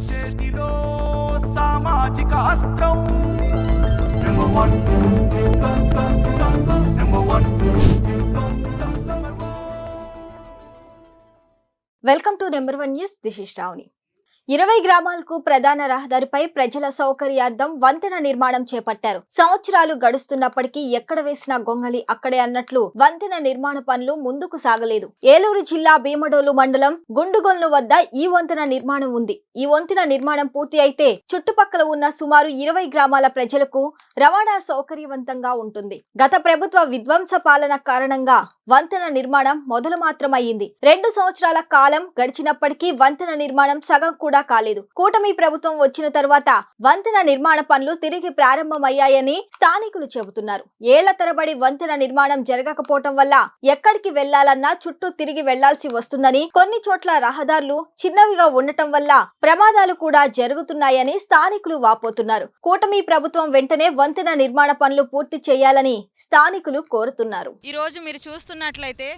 చేతిలో సామాజిక అస్త్రం number 1 welcome to number 1 news. This is Shravani. 20 గ్రామాలకు ప్రధాన రహదారిపై ప్రజల సౌకర్యార్థం వంతెన నిర్మాణం చేపట్టారు. సంవత్సరాలు గడుస్తున్నప్పటికీ ఎక్కడ వేసిన గొంగలి అక్కడే అన్నట్లు వంతెన నిర్మాణ పనులు ముందుకు సాగలేదు. ఏలూరు జిల్లా భీమడోలు మండలం గుండుగొల్లు వద్ద ఈ వంతెన నిర్మాణం ఉంది. ఈ వంతెన నిర్మాణం పూర్తి అయితే చుట్టుపక్కల ఉన్న సుమారు 20 గ్రామాల ప్రజలకు రవాణా సౌకర్యవంతంగా ఉంటుంది. గత ప్రభుత్వ విధ్వంస పాలన కారణంగా వంతెన నిర్మాణం మొదలు మాత్రమయ్యింది. 2 సంవత్సరాల కాలం గడిచినప్పటికీ వంతెన నిర్మాణం సగం కూడా కాలేదు. కూటమి ప్రభుత్వం వచ్చిన తర్వాత వంతెన నిర్మాణ పనులు తిరిగి ప్రారంభమయ్యాయని స్థానికులు చెబుతున్నారు. ఏళ్ల తరబడి వంతెన నిర్మాణం జరగకపోవటం వల్ల ఎక్కడికి వెళ్లాలన్నా చుట్టూ తిరిగి వెళ్లాల్సి వస్తుందని, కొన్ని చోట్ల రహదారులు చిన్నవిగా ఉండటం వల్ల ప్రమాదాలు కూడా జరుగుతున్నాయని స్థానికులు వాపోతున్నారు. కూటమి ప్రభుత్వం వెంటనే వంతెన నిర్మాణ పనులు పూర్తి చేయాలని స్థానికులు కోరుతున్నారు. ఈ రోజు మీరు చూస్తున్నట్లయితే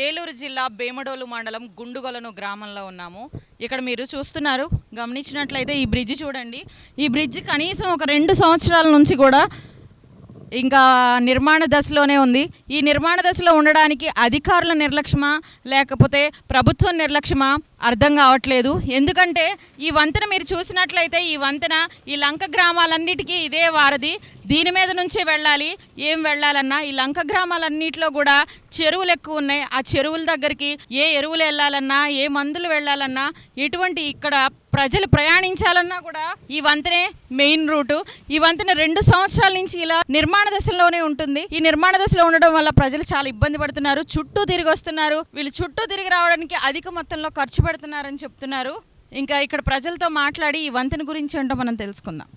ఏలూరు జిల్లా భీమడోలు మండలం గుండుగొలను గ్రామంలో ఉన్నాము. ఇక్కడ మీరు చూస్తున్నారు, గమనించినట్లయితే ఈ బ్రిడ్జ్ చూడండి. ఈ బ్రిడ్జ్ కనీసం ఒక 2 సంవత్సరాల నుంచి కూడా ఇంకా నిర్మాణ దశలోనే ఉంది. ఈ నిర్మాణ దశలో ఉండడానికి అధికారుల నిర్లక్ష్యమా లేకపోతే ప్రభుత్వం నిర్లక్ష్యమా అర్థం కావట్లేదు. ఎందుకంటే ఈ వంతెన మీరు చూసినట్లయితే ఈ వంతెన ఈ లంక గ్రామాలన్నిటికీ ఇదే వారధి. దీని మీద నుంచే వెళ్ళాలి. ఏం వెళ్ళాలన్నా ఈ లంక గ్రామాలన్నిటిలో కూడా చెరువులు ఎక్కువ ఉన్నాయి. ఆ చెరువుల దగ్గరికి ఏ ఎరువులు వెళ్ళాలన్నా, ఏ మందులు వెళ్ళాలన్నా, ఎటువంటి ఇక్కడ ప్రజలు ప్రయాణించాలన్నా కూడా ఈ వంతెనే మెయిన్ రూటు. ఈ వంతెన 2 సంవత్సరాల నుంచి ఇలా నిర్మాణ దశలోనే ఉంటుంది. ఈ నిర్మాణ దశలో ఉండడం వల్ల ప్రజలు చాలా ఇబ్బంది పడుతున్నారు. చుట్టూ తిరిగి వస్తున్నారు. వీళ్ళు చుట్టూ తిరిగి రావడానికి అధిక మొత్తంలో ఖర్చు పెడుతున్నారని చెప్తున్నారు. ఇంకా ఇక్కడ ప్రజలతో మాట్లాడి ఈ వంతెన గురించి ఏంటో మనం తెలుసుకుందాం.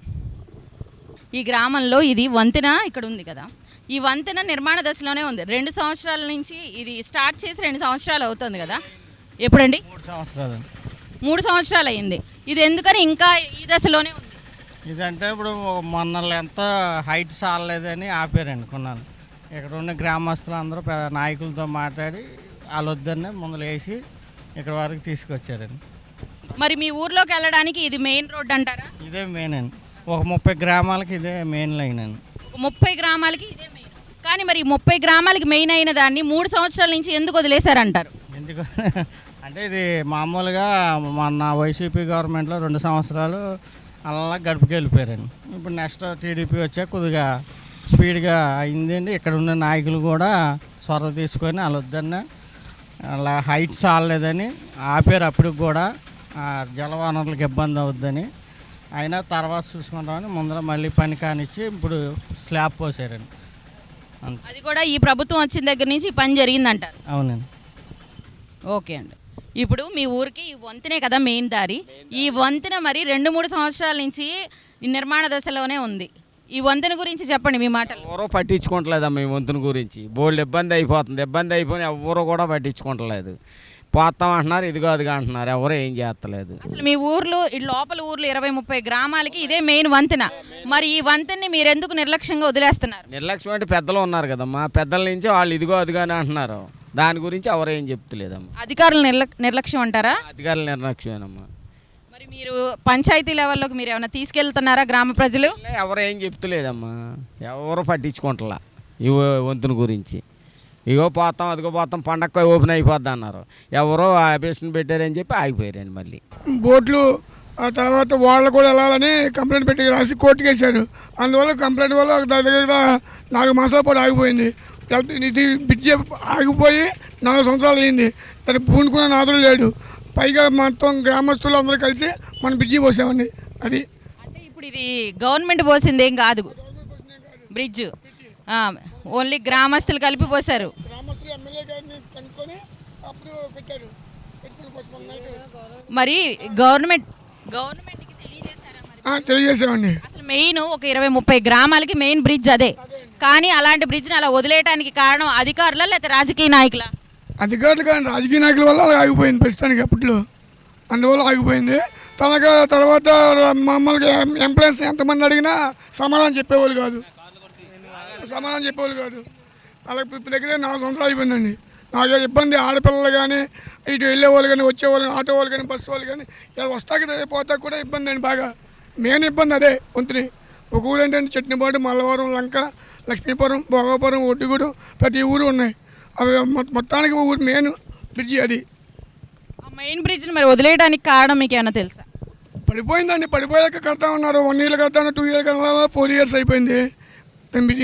ఈ గ్రామంలో ఇది వంతెన ఇక్కడ ఉంది కదా, ఈ వంతెన నిర్మాణ దశలోనే ఉంది. 2 సంవత్సరాల నుంచి ఇది స్టార్ట్ చేసి 2 సంవత్సరాలు అవుతుంది కదా. ఎప్పుడండి? 3 సంవత్సరాలు అయింది. ఇది ఎందుకని ఇంకా ఈ దశలోనే ఉంది? ఇదంటే ఇప్పుడు మొన్న ఎంత హైట్ చాలలేదని ఆపారండి కొన్నాను. ఇక్కడ ఉన్న గ్రామస్తులు అందరూ నాయకులతో మాట్లాడి వాళ్ళు వద్దనే ముందులు వేసి ఇక్కడ వరకు తీసుకొచ్చారండి. మరి మీ ఊర్లోకి వెళ్ళడానికి ఇది మెయిన్ రోడ్ అంటారా? ఇదే మెయిన్ అండి. ఒక 30 గ్రామాలకి ఇదే మెయిన్ లైన్ అండి. 30 గ్రామాలకి ఇదే మెయిన్. కానీ మరి 30 గ్రామాలకి మెయిన్ అయిన దాన్ని 3 సంవత్సరాల నుంచి ఎందుకు వదిలేశారంటారు? ఎందుకు అంటే ఇది మామూలుగా మొన్న వైసీపీ గవర్నమెంట్లో 2 సంవత్సరాలు అలా గడుపుకి వెళ్ళిపోయారండి. ఇప్పుడు నెక్స్ట్ టీడీపీ వచ్చాక కొద్దిగా స్పీడ్గా అయిందండి. ఇక్కడ ఉన్న నాయకులు కూడా చొరవ తీసుకొని వాళ్ళు వద్దన్న అలా హైట్ చాలలేదని ఆపారు. అప్పటికి కూడా జలవనరులకు ఇబ్బంది అవుద్దని, అయినా తర్వాత చూసుకుంటామని ముందర మళ్ళీ పని కానిచ్చి ఇప్పుడు స్లాబ్ పోసారండి. అది కూడా ఈ ప్రభుత్వం వచ్చిన దగ్గర నుంచి ఈ పని జరిగిందంటారు? అవునండి. ఓకే అండి. ఇప్పుడు మీ ఊరికి ఈ వంతెనే కదా మెయిన్ దారి. ఈ వంతెన మరి 2-3 సంవత్సరాల నుంచి నిర్మాణ దశలోనే ఉంది. ఈ వంతెన గురించి చెప్పండి మీ మాటలు. ఎవరో పట్టించుకోవట్లేదమ్మా ఈ వంతెన గురించి. బోల్డ్ ఇబ్బంది అయిపోతుంది. ఇబ్బంది అయిపోయి ఎవరు కూడా పట్టించుకోవట్లేదు. పోతాం అంటున్నారు, ఇదిగో అదిగా అంటున్నారు, ఎవరో ఏం చేస్తలేదు. అసలు మీ ఊర్లో ఈ లోపల ఊర్లో 20-30 గ్రామాలకి ఇదే మెయిన్ వంతెన. మరి ఈ వంతెన్ని మీరు ఎందుకు నిర్లక్ష్యంగా వదిలేస్తున్నారు? నిర్లక్ష్యం అంటే పెద్దలు ఉన్నారు కదమ్మా, పెద్దల నుంచి వాళ్ళు ఇదిగో అదిగా అని అంటున్నారు. దాని గురించి ఎవరు ఏం చెప్తలేదమ్మా. అధికారులు నిర్లక్ష్యం అంటారా? అధికారుల నిర్లక్ష్యమేనమ్మా. మరి మీరు పంచాయతీ లెవెల్లోకి మీరు ఏమైనా తీసుకెళ్తున్నారా గ్రామ ప్రజలు? ఎవరు ఏం చెప్తలేదమ్మా, ఎవరు పట్టించుకుంటలా ఈ వంతెన గురించి. ఇగో పోతాం అదిగో పోతాం, పండగ ఓపెన్ అయిపోద్ది అన్నారు. ఎవరో అభ్యర్థన పెట్టారని చెప్పి ఆగిపోయారండి. మళ్ళీ బోట్లు ఆ తర్వాత వాళ్ళు కూడా వెళ్ళాలని కంప్లైంట్ పెట్టి రాసి కోర్టుకు వేశారు. అందువల్ల కంప్లైంట్ వల్ల దగ్గర 4 మాసాల పాటు ఆగిపోయింది. ఇది బ్రిడ్జి ఆగిపోయి 4 సంవత్సరాలు అయింది. దాన్ని పూనుకున్న నాదులు లేడు. పైగా మొత్తం గ్రామస్తులు అందరూ కలిసి మనం బ్రిడ్జి పోసామండి. అది అంటే ఇప్పుడు ఇది గవర్నమెంట్ పోసింది ఏం కాదు బ్రిడ్జ్, ఓన్లీ గ్రామస్తులు కలిపి పోసారు. మరి గవర్నమెంట్కి తెలియజేసామండి. అసలు మెయిన్ ఒక 20-30 గ్రామాలకి మెయిన్ బ్రిడ్జ్ అదే. కానీ అలాంటి బ్రిడ్జ్ని అలా వదిలేయడానికి కారణం అధికారుల లేకపోతే రాజకీయ నాయకుల? అధికారులు కానీ రాజకీయ నాయకుల వల్ల అలా ఆగిపోయింది ప్రస్తుతానికి. అప్పట్లో అందువల్ల ఆగిపోయింది. తర్వాత మమ్మల్ని ఎంప్లాయీస్ ఎంతమంది అడిగినా సమాధానం చెప్పేవాళ్ళు కాదు. అలాగే దగ్గర 4 సంవత్సరాలు అయిపోయిందండి. నాకు ఇబ్బంది. ఆడపిల్లలు కానీ ఇటు వెళ్ళే వాళ్ళు కానీ వచ్చేవాళ్ళు కానీ ఆటో వాళ్ళు కానీ బస్సు వాళ్ళు కానీ ఇలా వస్తాకి పోతా కూడా ఇబ్బంది అండి. బాగా మెయిన్ ఇబ్బంది అదే వంతుని. ఒక ఊరు ఏంటంటే చట్నీపాడు, మల్లవరం, లంక, లక్ష్మీపురం, భోగాపురం, ఒడ్డుగూడెం ప్రతి ఊరు ఉన్నాయి. అవి మొత్తానికి ఊరు మెయిన్ బ్రిడ్జి అది. ఆ మెయిన్ బ్రిడ్జ్ని మరి వదిలేయడానికి కారణం మీకు ఏమైనా తెలుసా? పడిపోయిందండి. పడిపోయాక కడతా ఉన్నారు. 1 year కడతాను, 2 years కన్నా 4 years అయిపోయింది.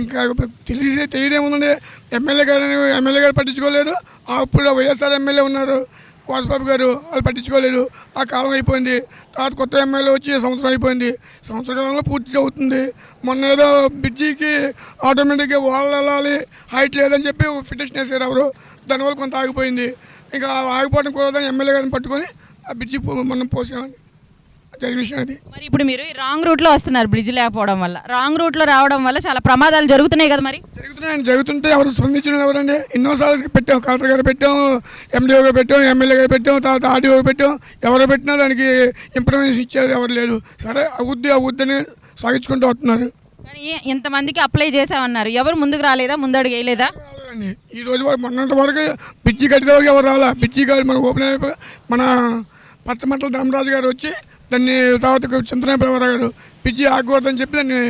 ఇంకా తెలియదేముందండి. ఎమ్మెల్యే గారు పట్టించుకోలేదు. అప్పుడు వైఎస్ఆర్ ఎమ్మెల్యే ఉన్నారు వాసుబాబు గారు, వాళ్ళు పట్టించుకోలేదు. ఆ కాలం అయిపోయింది. తర్వాత కొత్త ఎమ్మెల్యే వచ్చి సంవత్సరం అయిపోయింది. సంవత్సర కాలంలో పూర్తి అవుతుంది. మొన్న ఏదో బ్రిడ్జికి ఆటోమేటిక్గా వాళ్ళు వెళ్ళాలి, హైట్ లేదని చెప్పి పిటిషన్ వేసారు ఎవరు. దానివల్ల కొంత ఆగిపోయింది. ఇంకా ఆగిపోవడం కూడదని ఎమ్మెల్యే గారిని పట్టుకొని ఆ బ్రిడ్జి మొన్న పోసామండి. జరిగిన విషయం అది. మరి ఇప్పుడు మీరు రాంగ్ రూట్లో వస్తున్నారు బ్రిడ్జ్ లేకపోవడం వల్ల. రాంగ్ రూట్లో రావడం వల్ల చాలా ప్రమాదాలు జరుగుతున్నాయి కదా. మరి జరుగుతుంటే ఎవరు స్పందించడం ఎవరండి? ఎన్నోసార్లు పెట్టాం, కలెక్టర్ గారు పెట్టాం, ఎండిఓ గారు పెట్టాం, ఎమ్మెల్యే గారు పెట్టాం, తర్వాత ఆర్డీఓ పెట్టాం. ఎవరు పెట్టినా దానికి ఇంప్రమేషన్ ఇచ్చేది ఎవరు లేదు. సరే అవుద్దని సాగించుకుంటూ వస్తున్నారు. కానీ ఇంతమందికి అప్లై చేసామన్నారు, ఎవరు ముందుకు రాలేదా? ముందడుగు వేయలేదా? ఈ రోజు వరకు మొన్నటి వరకు బ్రిడ్జి కట్టిన వరకు ఎవరు రాలా. బ్రిడ్జి గారు మన ఓపెన్ అయిపోయి మన పచ్చమట్ల ధర్మరాజు గారు వచ్చి దాన్ని, తర్వాత చింతనారాయణ గారు బ్రిడ్జి ఆగకూడదని చెప్పి దాన్ని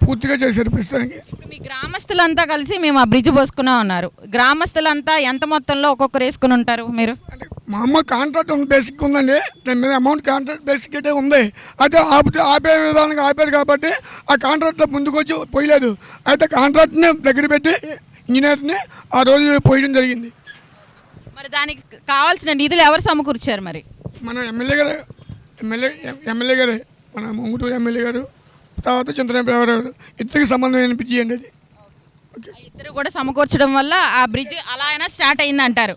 పూర్తిగా చేశారు ప్రస్తుతానికి. ఇప్పుడు మీ గ్రామస్తులంతా కలిసి మేము ఆ బ్రిడ్జ్ పోసుకున్నాం అన్నారు. గ్రామస్తులంతా ఎంత మొత్తంలో ఒక్కొక్కరు వేసుకుని ఉంటారు మీరు? అంటే మా అమ్మ కాంట్రాక్ట్ బేసిక్ ఉందండి. దాని మీద అమౌంట్ కాంట్రాక్ట్ బేసిక్ అయితే ఉంది. అయితే ఆపే విధానంగా ఆపారు కాబట్టి ఆ కాంట్రాక్ట్లో ముందుకు వచ్చి పోయలేదు. అయితే కాంట్రాక్ట్ని దగ్గర పెట్టి ఇంజనీర్ని ఆ రోజు పోయడం జరిగింది. మరి దానికి కావాల్సిన నిధులు ఎవరు సమకూర్చారు? మరి మన ఎమ్మెల్యే గారే, మన ముంగుటూరు ఎమ్మెల్యే గారు, తర్వాత చింతనారాయణ గారు, ఇద్దరికి సంబంధమైన బ్రిడ్జి అండి అది. ఇద్దరు కూడా సమకూర్చడం వల్ల ఆ బ్రిడ్జ్ అలా అయినా స్టార్ట్ అయింది అంటారు.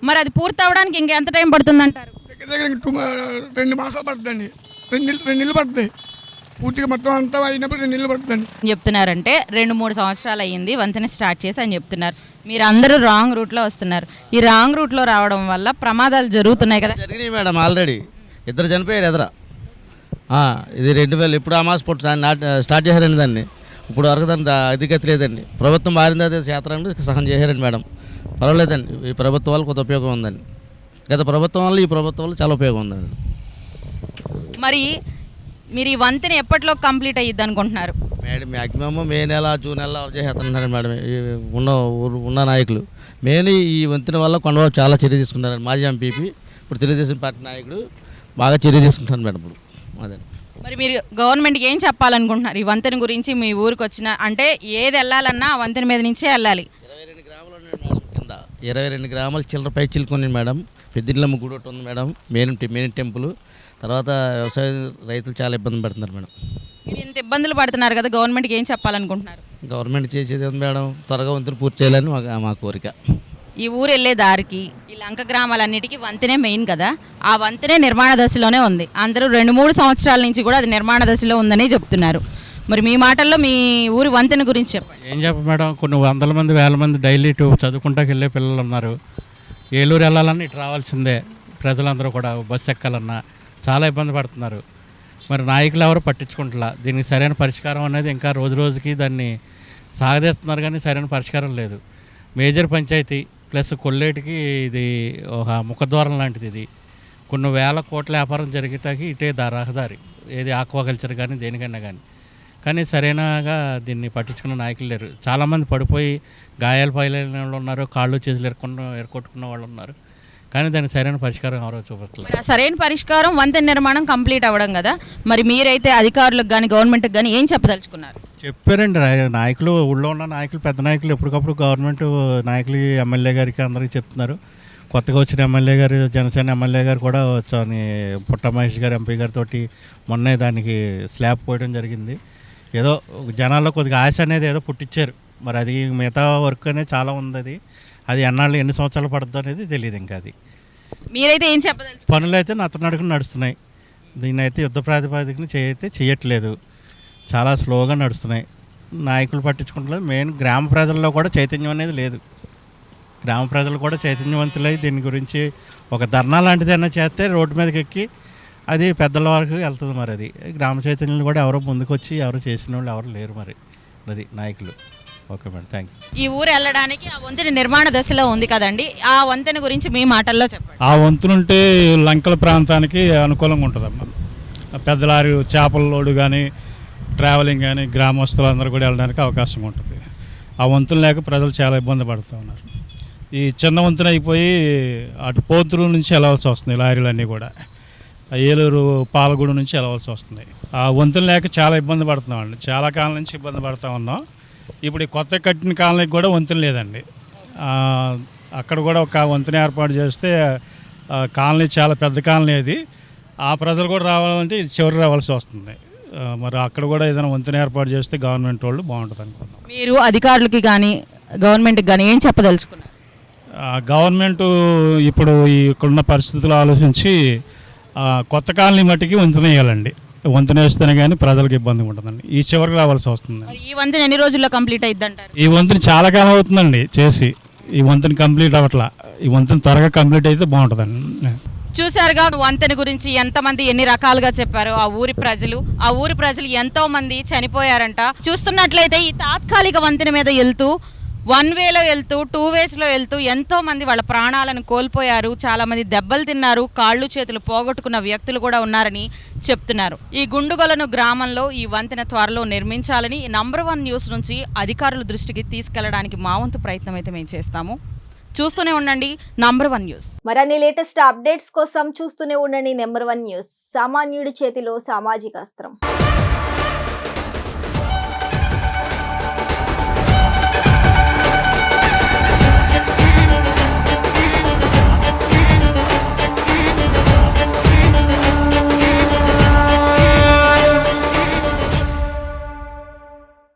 మరి అది పూర్తి అవడానికి ఇంకెంత టైం పడుతుంది అంటారు? దగ్గర 2 మాసాలు పడుతుందండి. 2 నెలలు పడుతుంది. పూర్తిగా మొత్తం అంతా అయినప్పుడు 2 నెలలు పడుతుందండి. చెప్తున్నారంటే 2-3 సంవత్సరాలు అయ్యింది వంతెన స్టార్ట్ చేసి అని చెప్తున్నారు. మీరు అందరూ రాంగ్ రూట్లో వస్తున్నారు. ఈ రాంగ్ రూట్లో రావడం వల్ల ప్రమాదాలు జరుగుతున్నాయి కదా. జరిగినాయి మేడం. ఆల్రెడీ 2 చనిపోయారు ఎదర. ఇది 2000 ఇప్పుడు ఆ మాసం పుట్టు స్టార్ట్ చేశారండి దాన్ని. ఇప్పుడు వరకు దాన్ని అధిగతి లేదండి. ప్రభుత్వం మారింది, అదే శాతం సహనం చేశారండి మేడం. పర్వాలేదండి. ఈ ప్రభుత్వం వల్ల కొంత ఉపయోగం ఉందండి. గత ప్రభుత్వం వల్ల ఈ ప్రభుత్వం వల్ల చాలా ఉపయోగం ఉందండి. మరి మీరు ఈ వంతెన ఎప్పట్లో కంప్లీట్ అయ్యిద్ది అనుకుంటున్నారు? మేడం మ్యాక్సిమమ్ మే నెల, జూన్ నెల చేస్తున్నారు మేడం. ఉన్న నాయకులు మెయిన్ ఈ వంతెన వల్ల కొండవాళ్ళు చాలా చర్య తీసుకుంటారు. మాజీ ఎంపీపీ, ఇప్పుడు తెలుగుదేశం పార్టీ నాయకుడు బాగా చర్య తీసుకుంటారు మేడం. ఇప్పుడు అదే. మరి మీరు గవర్నమెంట్కి ఏం చెప్పాలనుకుంటున్నారు ఈ వంతెన గురించి? మీ ఊరికి వచ్చిన అంటే ఏది వెళ్ళాలన్నా ఆ వంతెన మీద నుంచే వెళ్ళాలి. 22 గ్రామాలు ఉన్నాయి మేడం. కింద 22 గ్రామాలు చిల్లర పై చిలుకొని మేడం. పెద్దిళ్ళమ్మ గుడి ఒకటి ఉంది మేడం, మెయిన్ టెంపుల్. తర్వాత వ్యవసాయ రైతులు చాలా ఇబ్బంది పడుతున్నారు మేడం. మీరు ఇంత ఇబ్బందులు పడుతున్నారు కదా, గవర్నమెంట్కి ఏం చెప్పాలనుకుంటున్నారు? గవర్నమెంట్ చేసేది ఉంది మేడం, త్వరగా వంతులు పూర్తి చేయాలని మా కోరిక. ఈ ఊరు వెళ్ళే దారికి ఈ లంక గ్రామాలన్నిటికీ వంతెనే మెయిన్ కదా. ఆ వంతెనే నిర్మాణ దశలోనే ఉంది. అందరూ 2-3 సంవత్సరాల నుంచి కూడా అది నిర్మాణ దశలో ఉందని చెప్తున్నారు. మరి మీ మాటల్లో మీ ఊరి వంతెన గురించి చెప్పండి. ఏం చెప్ప మేడం, కొన్ని వందల మంది, వేల మంది డైలీ ఇటు చదువుకుంటాకి వెళ్ళే పిల్లలు ఉన్నారు. ఏలూరు వెళ్ళాలన్నా ఇటు రావాల్సిందే. ప్రజలందరూ కూడా బస్సు ఎక్కాలన్నా చాలా ఇబ్బంది పడుతున్నారు. మరి నాయకులు ఎవరు పట్టించుకుంటున్నా. దీనికి సరైన పరిష్కారం అనేది ఇంకా రోజు రోజుకి దాన్ని సాగదీస్తున్నారు, కానీ సరైన పరిష్కారం లేదు. మేజర్ పంచాయతీ ప్లస్ కొల్లేటికి ఇది ఒక ముఖద్వారం లాంటిది. ఇది కొన్ని వేల కోట్ల వ్యాపారం జరిగేటానికి ఇటే రహదారి, ఏది ఆక్వాకల్చర్ కానీ దేనికైనా కానీ సరైనగా దీన్ని పట్టించుకున్న నాయకులు లేరు. చాలామంది పడిపోయి గాయాలు పైలైన వాళ్ళు ఉన్నారు, కాళ్ళు చేతులు ఎరకొట్టుకున్న వాళ్ళు ఉన్నారు. కానీ దానికి సరైన పరిష్కారం ఎవరో చూపట్లేదు. సరైన పరిష్కారం వంతెన నిర్మాణం కంప్లీట్ అవ్వడం కదా. మరి మీరైతే అధికారులకు కానీ గవర్నమెంట్కి కానీ ఏం చెప్పదలుచుకున్నారు? చెప్పారండి నాయకులు, ఊళ్ళో ఉన్న నాయకులు, పెద్ద నాయకులు ఎప్పటికప్పుడు గవర్నమెంట్ నాయకులు, ఎమ్మెల్యే గారికి అందరికీ చెప్తున్నారు. కొత్తగా వచ్చిన ఎమ్మెల్యే గారు, జనసేన ఎమ్మెల్యే గారు కూడా వచ్చి పుట్ట మహేష్ గారు ఎంపీ గారితో మొన్నే దానికి స్లాబ్ పోయడం జరిగింది. ఏదో జనాల్లో కొద్దిగా ఆశ అనేది ఏదో పుట్టించారు. మరి అది మిగతా వర్క్ అనేది చాలా ఉంది. అది ఎన్ని సంవత్సరాలు పడుతుందో అనేది తెలియదు. ఇంకా అది మీరైతే ఏం చెప్పదలుచు? పనులు అయితే నడుకుని నడుస్తున్నాయి. దీన్ని అయితే యుద్ధ ప్రాతిపదికన చేయట్లేదు. చాలా స్లోగా నడుస్తున్నాయి. నాయకులు పట్టించుకుంటలేదు. మెయిన్ గ్రామ ప్రజల్లో కూడా చైతన్యం అనేది లేదు. గ్రామ ప్రజలు కూడా చైతన్యవంతులై దీని గురించి ఒక ధర్నా లాంటిది అయినా చేస్తే రోడ్డు మీదకి ఎక్కి అది పెద్దల వరకు వెళ్తుంది. మరి అది గ్రామ చైతన్యాలు కూడా ఎవరో ముందుకు వచ్చి ఎవరు చేసిన వాళ్ళు ఎవరు లేరు. మరి అది నాయకులు ఓకే మేడం, థ్యాంక్ యూ. ఈ ఊరు వెళ్ళడానికి ఆ వంతెన నిర్మాణ దశలో ఉంది కదండి, ఆ వంతెన గురించి మీ మాటల్లో చెప్పండి. ఆ వంతులుంటే లంకల ప్రాంతానికి అనుకూలంగా ఉంటుందమ్మా. పెద్ద లారీ చేపల లోడు కానీ ట్రావెలింగ్ కానీ గ్రామస్తులందరూ కూడా వెళ్ళడానికి అవకాశం ఉంటుంది. ఆ వంతులు లేక ప్రజలు చాలా ఇబ్బంది పడుతూ ఉన్నారు. ఈ చిన్న వంతున అయిపోయి అటు పోతురు నుంచి వెళ్ళవలసి వస్తుంది లారీలన్నీ కూడా. ఏలూరు పాలగూడు నుంచి వెళ్ళవలసి వస్తుంది. ఆ వంతులు లేక చాలా ఇబ్బంది పడుతున్నామండి. చాలా కాలం నుంచి ఇబ్బంది పడుతూ ఉన్నాం. ఇప్పుడు ఈ కొత్త కట్టిన కాలనీకి కూడా వంతెన లేదండి. అక్కడ కూడా ఒక వంతెన ఏర్పాటు చేస్తే కాలనీ చాలా పెద్ద కాలనీ అది. ఆ ప్రజలు కూడా రావాలంటే చివరి రావాల్సి వస్తుంది. మరి అక్కడ కూడా ఏదైనా వంతెన ఏర్పాటు చేస్తే గవర్నమెంట్ వాళ్ళు బాగుంటుంది అనుకున్నాం. మీరు అధికారులకి కానీ గవర్నమెంట్కి కానీ ఏం చెప్పదలుచుకున్నారు? గవర్నమెంట్ ఇప్పుడు ఇక్కడున్న పరిస్థితులు ఆలోచించి కొత్త కాలనీ మట్టికి వంతెన వేయాలండి. వంతెన వేస్తేనే కానీ ప్రజలకు ఇబ్బంది ఉంటుందండి. ఈ చివరికి రావాల్సి వస్తుంది. ఈ వంతెన ఎన్ని రోజుల్లో కంప్లీట్ అయ్యిద్ది అంటారు? ఈ వంతెన చాలా కాలం అవుతుందండి చేసి. ఈ వంతెన కంప్లీట్ అవ్వట్లా. ఈ వంతెన త్వరగా కంప్లీట్ అయితే బాగుంటుందండి. చూశారుగా వంతెన గురించి ఎంతమంది ఎన్ని రకాలుగా చెప్పారు. ఆ ఊరి ప్రజలు ఎంతో మంది చనిపోయారంట. చూస్తున్నట్లయితే ఈ తాత్కాలిక వంతెన మీద వెళ్తూ 1 వేలో వెళ్తూ 2 వేస్లో వెళ్తూ ఎంతో మంది వాళ్ళ ప్రాణాలను కోల్పోయారు. చాలా మంది దెబ్బలు తిన్నారు, కాళ్ళు చేతులు పోగొట్టుకున్న వ్యక్తులు కూడా ఉన్నారని చెప్తున్నారు. ఈ గుండుగొలను గ్రామంలో ఈ వంతెన త్వరలో నిర్మించాలని నంబర్ 1 న్యూస్ నుంచి అధికారుల దృష్టికి తీసుకెళ్లడానికి మా వంతు ప్రయత్నం అయితే మేము చేస్తాము. చూస్తూనే ఉండండి నంబర్ 1 న్యూస్. మరిన్ని లేటెస్ట్ అప్డేట్స్ కోసం చూస్తూనే ఉండండి నంబర్ 1 న్యూస్. సామాన్యుడి చేతిలో సామాజిక అస్త్రం.